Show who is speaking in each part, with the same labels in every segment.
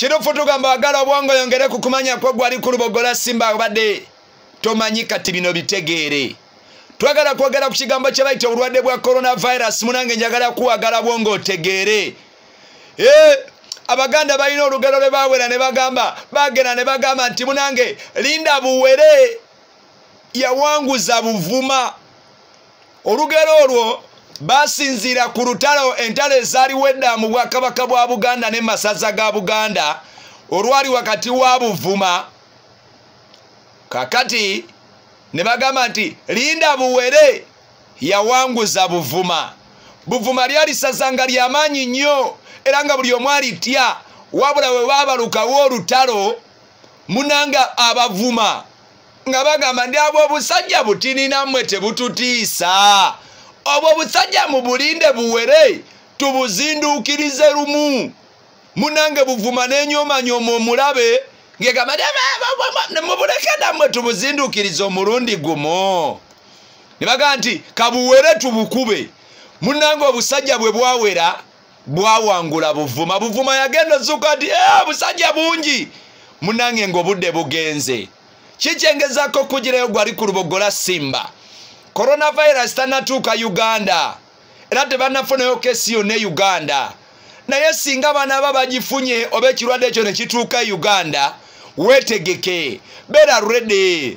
Speaker 1: Kino fotogamba agala bwango yongere kukumanya kwa gwali ku Lubogola Simba badde tomanyi kati bino bitegeere. Twagala kwogera ku kigambo kye bayita obulwadde bwa coronavirus munange njagala kuwagala bwongo otegeere. Abaganda balina olugero lwe bawera ne bagamba bagera ne bagamba nti munange Linda Buwere yawanguza Buvuma. Olugero olwo basinzira ku lutalo entalo ezaali wedda mu Bwakabaka bwa Buganda ne masaza ga Buganda olwali wakati wa Buvuma. Kakati ne bagamba nti Linda Buwere yawanguza Buvuma. Buvuma lyali sazanga ly'amaanyi nnyo era nga buli omu alitya wabula we baabalukawo olutalo munanga Abavuma nga bagamba ndi abo obusajja butini nammwe tebututiisa. Obwo busajja mu bulinde Buwere tubuzinduukirize lumu. Munange Buvuma n'enyoomanyoma omulabe ngegamba mubuleke nammwe tubuzinduukirize omulundi gumu. Ne bagamba nti kabuwere tubukube. Munange obusajja bwe bwawera bwawangula Buvuma. Buvuma yagenda zuka nti obusajja bungi. Munange ng'obudde bugenze. Kikyengezako kugirayo gwali ku Lubogola Simba. Coronavirus tanatuuka Uganda. Era tebannafunayo kesi yonna Uganda. Naye singa abaana bagifunye oba ekirwadde ekyo ne kituuka Uganda, weetegeke. Beera ready.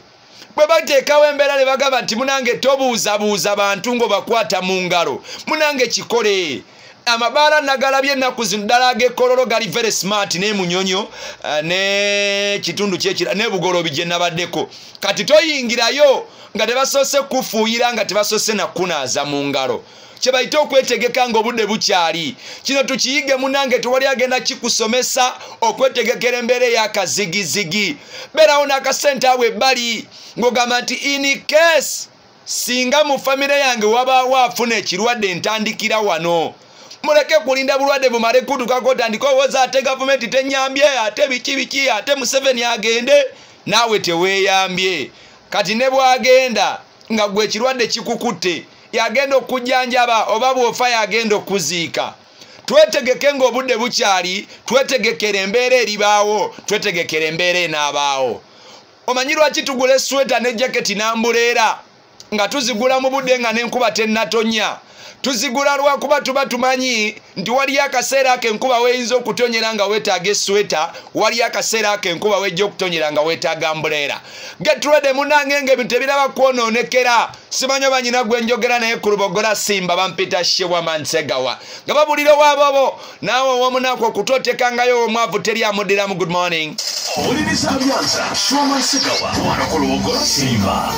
Speaker 1: Bwe bateekawo embeera ne bagamba nti munange tobuuzabuuza bantu ng'obakwata mu ngalo. Munange kikole. Amabaala nagalabye ennaku zino ddala ag'ekololo gali very smart ne munyonyo ne kitundu kyekira ne Bugolobi gye nabaddeko. Kati toyingirayo nga tebasoose kufuuyira nga tebasoose nakunaaza mu ngalo. Kye bayita okwetegeka ng'obudde bukyali. Kino tukiyige munange tewali agenda kikusomesa okwetegekera embeera ey'akazigizigi. Beerawo n'akasente awo ebbali ng'ogamba nti in case singa mu famire yange wabaawo afuna ekirwadde ntandikira wano. Muleke kulinda bulwadde bumale kutukako otandika owooza ate gavumenti tenyambye ate biki ate Museveni agende naawe teweeyambye. Kati ne bwagenda nga gwe ekirwadde kikukutte yagenda okujjanjaba oba bw'ofa yagenda okuziika. Twetegeke ng'obudde bukyali, twetegekera embeera eribaawo, twetegekera embeera enaabaawo. Omanyi lwaki tugula esweta ne jaketi n'ambuleera nga tuzigula mu budde nga n'enkuba tennatonya? Tuzigula lwakuba tuba tumanyi nti waliyo akaseera ak'enkuba weeyinza okutonyera nga weetaaga esweta, waliyo akaseera ak'enkuba wejja okutonyera nga weetaaga ambuleera. Get ready munange ng'ebintu tebiraba kwonoonekera. Simanyi oba nyina gwe njogera naye ku Lubogola Simba bampita Shewa Mansegawa. Nga babulira waabobo naawe ow'omunaku okutootekangayo omwavu teri amuddiramu. Good morning.
Speaker 2: Olini Sabyanza, Shewa Mansegawa, wana ku Lubogola Simba.